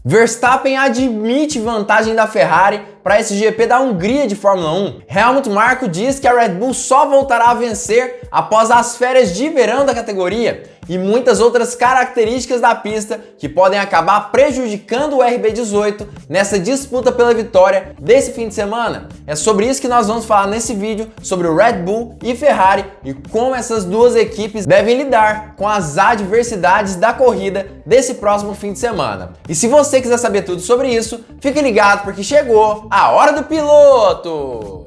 Verstappen admite vantagem da Ferrari para esse GP da Hungria de Fórmula 1. Helmut Marko diz que a Red Bull só voltará a vencer após as férias de verão da categoria e muitas outras características da pista que podem acabar prejudicando o RB18 nessa disputa pela vitória desse fim de semana. É sobre isso que nós vamos falar nesse vídeo, sobre o Red Bull e Ferrari e como essas duas equipes devem lidar com as adversidades da corrida desse próximo fim de semana. E se você quiser saber tudo sobre isso, fique ligado porque chegou a hora do piloto!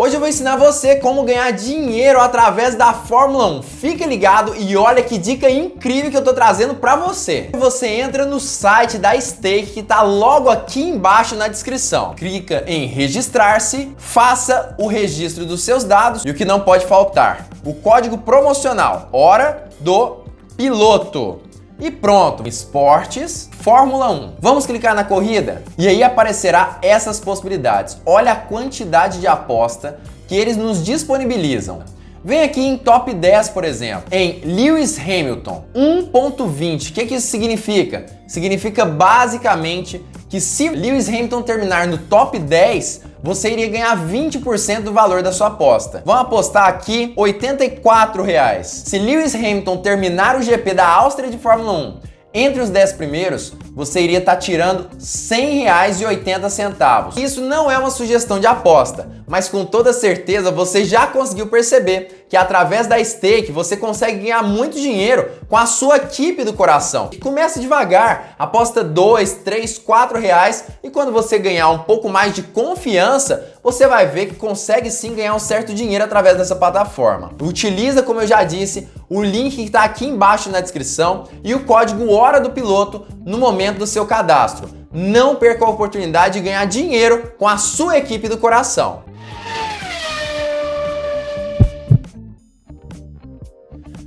Hoje eu vou ensinar você como ganhar dinheiro através da Fórmula 1. Fica ligado e olha que dica incrível que eu tô trazendo pra você. Você entra no site da Stake que tá logo aqui embaixo na descrição. Clica em registrar-se, faça o registro dos seus dados e o que não pode faltar, o código promocional Hora do Piloto. E pronto, Esportes, Fórmula 1. Vamos clicar na corrida? E aí aparecerá essas possibilidades. Olha a quantidade de aposta que eles nos disponibilizam. Vem aqui em top 10, por exemplo, em Lewis Hamilton, 1.20. O que isso significa? Significa basicamente que se Lewis Hamilton terminar no top 10, você iria ganhar 20% do valor da sua aposta. Vamos apostar aqui R$ 84. Se Lewis Hamilton terminar o GP da Áustria de Fórmula 1 entre os 10 primeiros, você iria estar tirando R$ 100,80. Isso não é uma sugestão de aposta, mas com toda certeza você já conseguiu perceber que através da Stake você consegue ganhar muito dinheiro com a sua equipe do coração. Comece devagar, aposta R$ 2, 3, 4 reais e quando você ganhar um pouco mais de confiança, você vai ver que consegue sim ganhar um certo dinheiro através dessa plataforma. Utiliza, como eu já disse, o link que está aqui embaixo na descrição e o código Hora do Piloto no momento do seu cadastro. Não perca a oportunidade de ganhar dinheiro com a sua equipe do coração.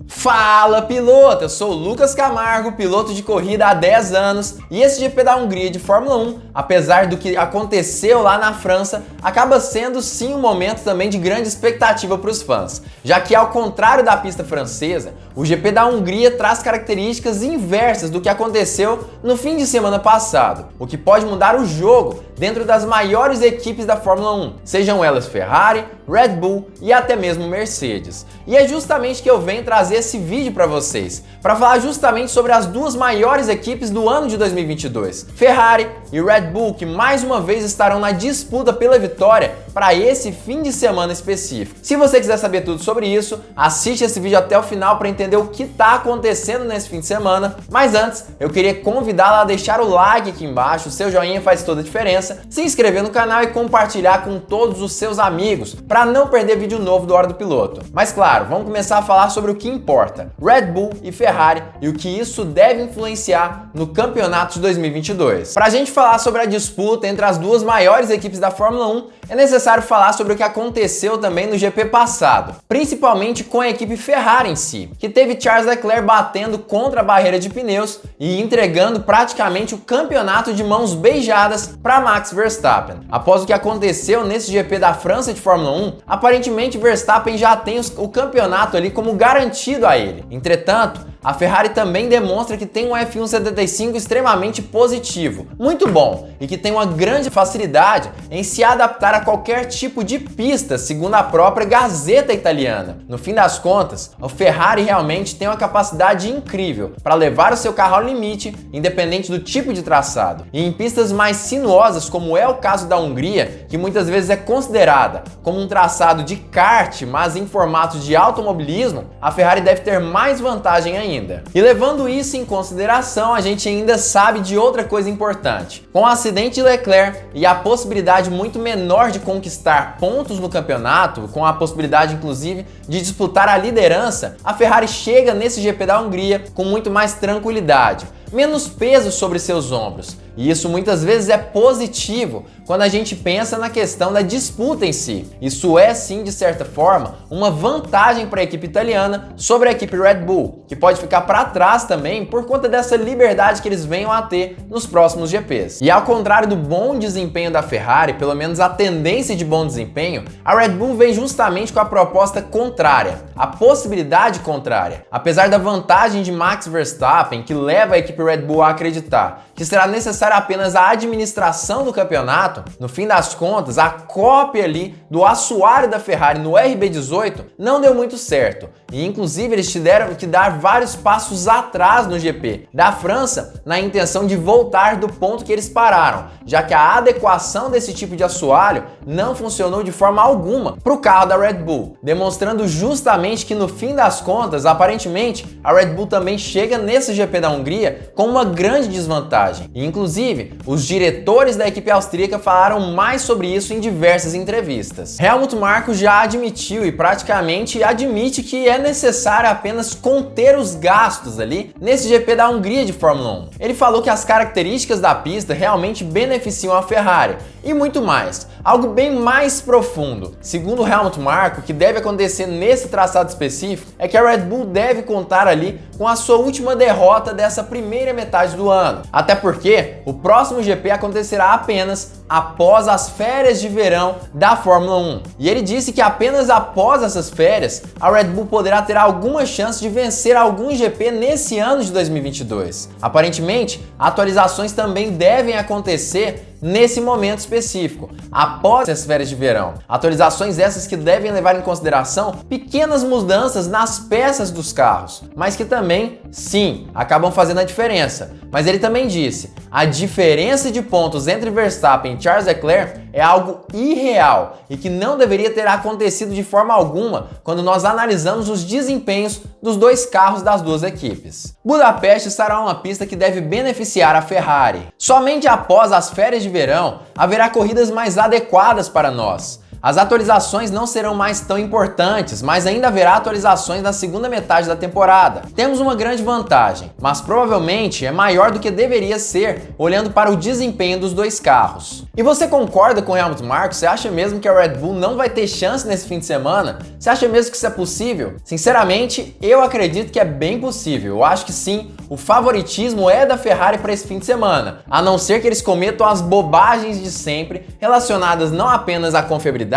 Fala piloto, eu sou o Lucas Camargo, piloto de corrida há 10 anos e esse GP da Hungria de Fórmula 1, apesar do que aconteceu lá na França, acaba sendo sim um momento também de grande expectativa para os fãs, já que ao contrário da pista francesa, o GP da Hungria traz características inversas do que aconteceu no fim de semana passado, o que pode mudar o jogo dentro das maiores equipes da Fórmula 1, sejam elas Ferrari, Red Bull e até mesmo Mercedes. E é justamente que eu venho trazer esse vídeo para vocês, para falar justamente sobre as duas maiores equipes do ano de 2022, Ferrari e Red Bull, que mais uma vez estarão na disputa pela vitória para esse fim de semana específico. Se você quiser saber tudo sobre isso, assiste esse vídeo até o final para entender o que está acontecendo nesse fim de semana. Mas antes, eu queria convidá-la a deixar o like aqui embaixo, o seu joinha faz toda a diferença, se inscrever no canal e compartilhar com todos os seus amigos para não perder vídeo novo do Hora do Piloto. Mas claro, vamos começar a falar sobre o que importa, Red Bull e Ferrari e o que isso deve influenciar no campeonato de 2022. Para a gente falar sobre a disputa entre as duas maiores equipes da Fórmula 1, é necessário falar sobre o que aconteceu também no GP passado, principalmente com a equipe Ferrari em si, que teve Charles Leclerc batendo contra a barreira de pneus e entregando praticamente o campeonato de mãos beijadas para Max Verstappen. Após o que aconteceu nesse GP da França de Fórmula 1, aparentemente Verstappen já tem o campeonato ali como garantido a ele. Entretanto, a Ferrari também demonstra que tem um F1 75 extremamente positivo, muito bom, e que tem uma grande facilidade em se adaptar a qualquer tipo de pista, segundo a própria Gazeta italiana. No fim das contas, a Ferrari realmente tem uma capacidade incrível para levar o seu carro ao limite, independente do tipo de traçado. E em pistas mais sinuosas, como é o caso da Hungria, que muitas vezes é considerada como um traçado de kart, mas em formato de automobilismo, a Ferrari deve ter mais vantagem ainda. E levando isso em consideração, a gente ainda sabe de outra coisa importante. Com o acidente de Leclerc e a possibilidade muito menor de conquistar pontos no campeonato, com a possibilidade inclusive de disputar a liderança, a Ferrari chega nesse GP da Hungria com muito mais tranquilidade, menos peso sobre seus ombros, E isso muitas vezes é positivo quando a gente pensa na questão da disputa em si. Isso é sim, de certa forma, uma vantagem para a equipe italiana sobre a equipe Red Bull, que pode ficar para trás também por conta dessa liberdade que eles venham a ter nos próximos GPs. E ao contrário do bom desempenho da Ferrari, pelo menos a tendência de bom desempenho, a Red Bull vem justamente com a proposta contrária, a possibilidade contrária. Apesar da vantagem de Max Verstappen, que leva a equipe Red Bull a acreditar que será necessária apenas a administração do campeonato, no fim das contas, a cópia ali do assoalho da Ferrari no RB18 não deu muito certo. E inclusive eles tiveram que dar vários passos atrás no GP da França na intenção de voltar do ponto que eles pararam, já que a adequação desse tipo de assoalho não funcionou de forma alguma para o carro da Red Bull, demonstrando justamente que no fim das contas, aparentemente, a Red Bull também chega nesse GP da Hungria com uma grande desvantagem. E, inclusive, os diretores da equipe austríaca falaram mais sobre isso em diversas entrevistas. Helmut Marko já admitiu e praticamente admite que é necessário apenas conter os gastos ali nesse GP da Hungria de Fórmula 1. Ele falou que as características da pista realmente beneficiam a Ferrari e muito mais, algo bem mais profundo. Segundo Helmut Marko, o que deve acontecer nesse traçado específico é que a Red Bull deve contar ali com a sua última derrota dessa primeira metade do ano, até porque o próximo GP acontecerá apenas após as férias de verão da Fórmula 1. E ele disse que apenas após essas férias, a Red Bull poderá ter alguma chance de vencer algum GP nesse ano de 2022. Aparentemente, atualizações também devem acontecer nesse momento específico, após as férias de verão. Atualizações essas que devem levar em consideração pequenas mudanças nas peças dos carros, mas que também, sim, acabam fazendo a diferença. Mas ele também disse, a diferença de pontos entre Verstappen e Charles Leclerc é algo irreal e que não deveria ter acontecido de forma alguma quando nós analisamos os desempenhos dos dois carros das duas equipes. Budapeste será uma pista que deve beneficiar a Ferrari. Somente após as férias de verão haverá corridas mais adequadas para nós. As atualizações não serão mais tão importantes, mas ainda haverá atualizações na segunda metade da temporada. Temos uma grande vantagem, mas provavelmente é maior do que deveria ser, olhando para o desempenho dos dois carros. E você concorda com o Helmut Marko? Você acha mesmo que a Red Bull não vai ter chance nesse fim de semana? Você acha mesmo que isso é possível? Sinceramente, eu acredito que é bem possível. Eu acho que sim, o favoritismo é da Ferrari para esse fim de semana, a não ser que eles cometam as bobagens de sempre, relacionadas não apenas à confiabilidade,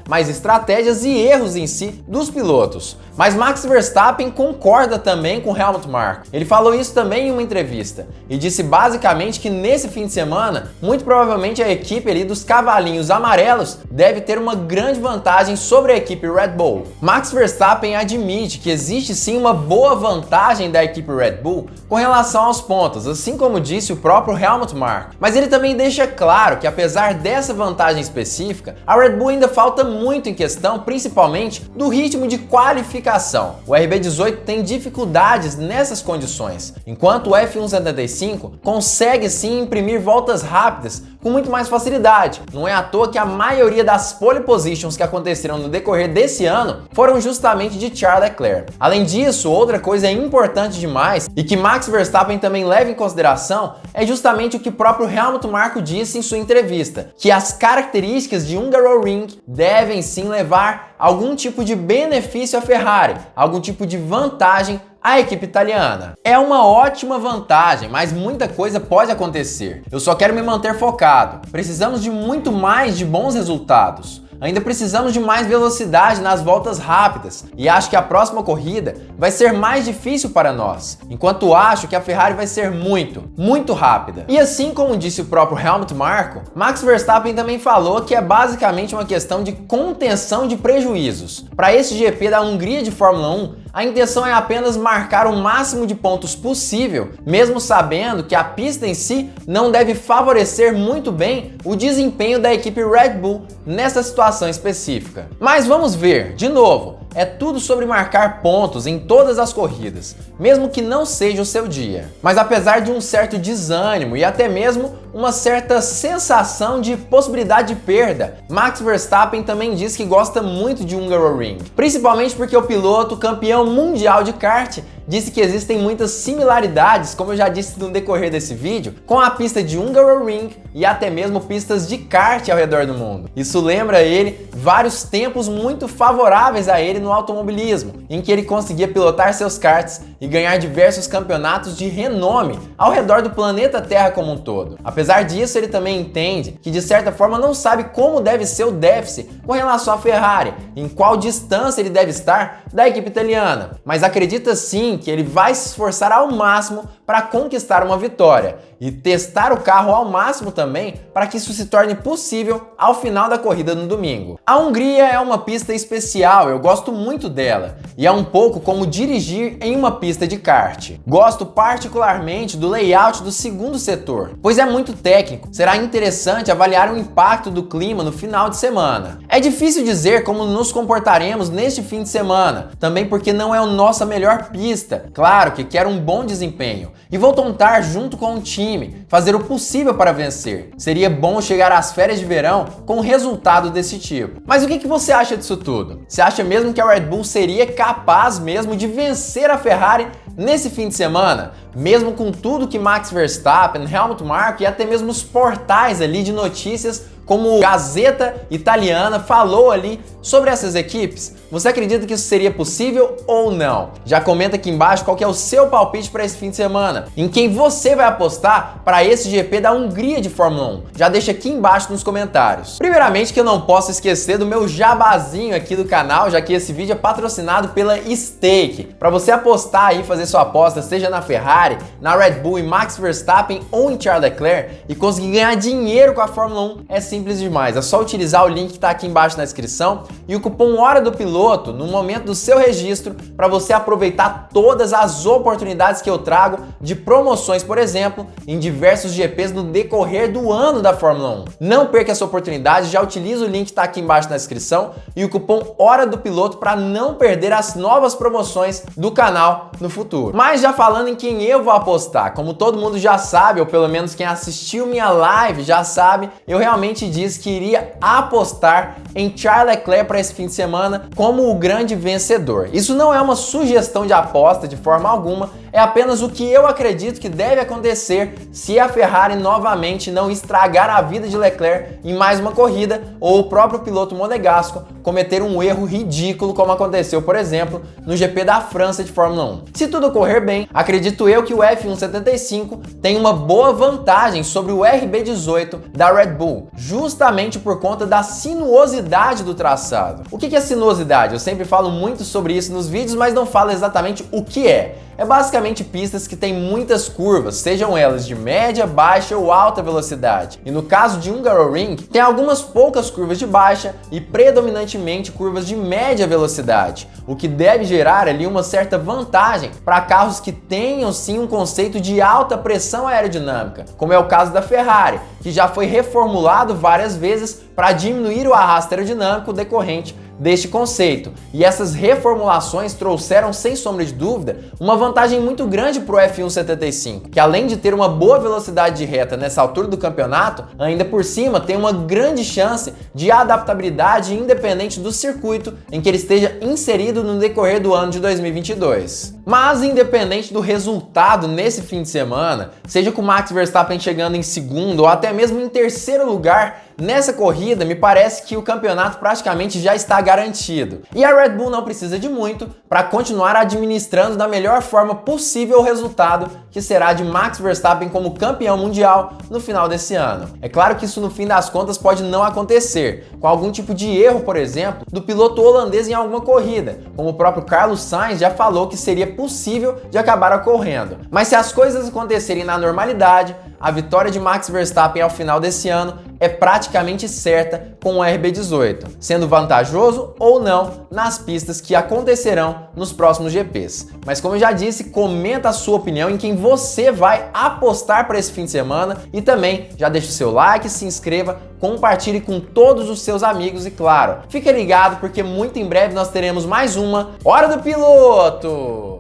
mas estratégias e erros em si dos pilotos. Mas Max Verstappen concorda também com Helmut Marko. Ele falou isso também em uma entrevista e disse basicamente que nesse fim de semana, muito provavelmente a equipe ali dos cavalinhos amarelos deve ter uma grande vantagem sobre a equipe Red Bull. Max Verstappen admite que existe sim uma boa vantagem da equipe Red Bull com relação aos pontos, assim como disse o próprio Helmut Marko. Mas ele também deixa claro que apesar dessa vantagem específica, a Red Bull ainda falta muito em questão, principalmente do ritmo de qualificação. O RB18 tem dificuldades nessas condições, enquanto o F175 consegue sim imprimir voltas rápidas com muito mais facilidade. Não é à toa que a maioria das pole positions que aconteceram no decorrer desse ano foram justamente de Charles Leclerc. Além disso, outra coisa importante demais e que Max Verstappen também leva em consideração é justamente o que o próprio Helmut Marko disse em sua entrevista, que as características de Hungaroring devem sim levar algum tipo de benefício à Ferrari, algum tipo de vantagem à equipe italiana. É uma ótima vantagem, mas muita coisa pode acontecer. Eu só quero me manter focado. Precisamos de muito mais de bons resultados. Ainda precisamos de mais velocidade nas voltas rápidas e acho que a próxima corrida vai ser mais difícil para nós, enquanto acho que a Ferrari vai ser muito rápida. E assim como disse o próprio Helmut Marko, Max Verstappen também falou que é basicamente uma questão de contenção de prejuízos. Para esse GP da Hungria de Fórmula 1, a intenção é apenas marcar o máximo de pontos possível, mesmo sabendo que a pista em si não deve favorecer muito bem o desempenho da equipe Red Bull nessa situação específica. Mas vamos ver, de novo, é tudo sobre marcar pontos em todas as corridas, mesmo que não seja o seu dia. Mas apesar de um certo desânimo e até mesmo uma certa sensação de possibilidade de perda, Max Verstappen também diz que gosta muito de Hungaroring, principalmente porque o piloto campeão mundial de kart disse que existem muitas similaridades, como eu já disse no decorrer desse vídeo, com a pista de Hungaroring e até mesmo pistas de kart ao redor do mundo. Isso lembra ele vários tempos muito favoráveis a ele no automobilismo, em que ele conseguia pilotar seus karts e ganhar diversos campeonatos de renome ao redor do planeta Terra como um todo. Apesar disso, ele também entende que de certa forma não sabe como deve ser o déficit com relação à Ferrari, em qual distância ele deve estar da equipe italiana, mas acredita sim que ele vai se esforçar ao máximo para conquistar uma vitória e testar o carro ao máximo também para que isso se torne possível ao final da corrida no domingo. A Hungria é uma pista especial, eu gosto muito dela, e é um pouco como dirigir em uma pista de kart. Gosto particularmente do layout do segundo setor, pois é muito técnico. Será interessante avaliar o impacto do clima no final de semana. É difícil dizer como nos comportaremos neste fim de semana, também porque não é a nossa melhor pista. Claro que quero um bom desempenho e vou tentar junto com o time fazer o possível para vencer. Seria bom chegar às férias de verão com um resultado desse tipo. Mas o que você acha disso tudo? Você acha mesmo que a Red Bull seria capaz mesmo de vencer a Ferrari nesse fim de semana? Mesmo com tudo que Max Verstappen, Helmut Marko e até mesmo os portais ali de notícias como Gazeta Italiana falou ali sobre essas equipes? Você acredita que isso seria possível ou não? Já comenta aqui embaixo qual que é o seu palpite para esse fim de semana, em quem você vai apostar para esse GP da Hungria de Fórmula 1. Já deixa aqui embaixo nos comentários. Primeiramente que eu não posso esquecer do meu jabazinho aqui do canal, já que esse vídeo é patrocinado pela Stake. Para você apostar aí, fazer sua aposta, seja na Ferrari, na Red Bull e Max Verstappen ou em Charles Leclerc e conseguir ganhar dinheiro com a Fórmula 1, é simples demais. É só utilizar o link que está aqui embaixo na descrição e o cupom Hora do Piloto no momento do seu registro para você aproveitar todas as oportunidades que eu trago de promoções, por exemplo, em diversos GPs no decorrer do ano da Fórmula 1. Não perca essa oportunidade, já utiliza o link que está aqui embaixo na descrição e o cupom Hora do Piloto para não perder as novas promoções do canal no futuro. Mas já falando em quem eu vou apostar, como todo mundo já sabe, ou pelo menos quem assistiu minha live já sabe, eu realmente disse que iria apostar em Charles Leclerc para esse fim de semana como o grande vencedor. Isso não é uma sugestão de aposta de forma alguma, é apenas o que eu acredito que deve acontecer se a Ferrari novamente não estragar a vida de Leclerc em mais uma corrida ou o próprio piloto monegasco cometer um erro ridículo como aconteceu, por exemplo, no GP da França de Fórmula 1. Se tudo correr bem, acredito eu que o F175 tem uma boa vantagem sobre o RB18 da Red Bull, justamente por conta da sinuosidade do traçado. O que é sinuosidade? Eu sempre falo muito sobre isso nos vídeos, mas não falo exatamente o que é. É basicamente pistas que têm muitas curvas, sejam elas de média, baixa ou alta velocidade. E no caso de Hungaroring, tem algumas poucas curvas de baixa e predominantemente curvas de média velocidade, o que deve gerar ali uma certa vantagem para carros que tenham sim um conceito de alta pressão aerodinâmica, como é o caso da Ferrari, que já foi reformulado várias vezes para diminuir o arrasto aerodinâmico decorrente deste conceito. E essas reformulações trouxeram, sem sombra de dúvida, uma vantagem muito grande para o F175, que além de ter uma boa velocidade de reta nessa altura do campeonato, ainda por cima tem uma grande chance de adaptabilidade independente do circuito em que ele esteja inserido no decorrer do ano de 2022. Mas independente do resultado nesse fim de semana, seja com Max Verstappen chegando em segundo ou até mesmo em terceiro lugar nessa corrida, me parece que o campeonato praticamente já está garantido. E a Red Bull não precisa de muito para continuar administrando da melhor forma possível o resultado, que será de Max Verstappen como campeão mundial no final desse ano. É claro que isso no fim das contas pode não acontecer, com algum tipo de erro, por exemplo, do piloto holandês em alguma corrida, como o próprio Carlos Sainz já falou que seria possível de acabar ocorrendo. Mas se as coisas acontecerem na normalidade, a vitória de Max Verstappen ao final desse ano é praticamente certa com o RB18, sendo vantajoso ou não nas pistas que acontecerão nos próximos GPs. Mas como eu já disse, comenta a sua opinião em quem você vai apostar para esse fim de semana e também já deixa o seu like, se inscreva, compartilhe com todos os seus amigos e claro, fique ligado porque muito em breve nós teremos mais uma Hora do Piloto!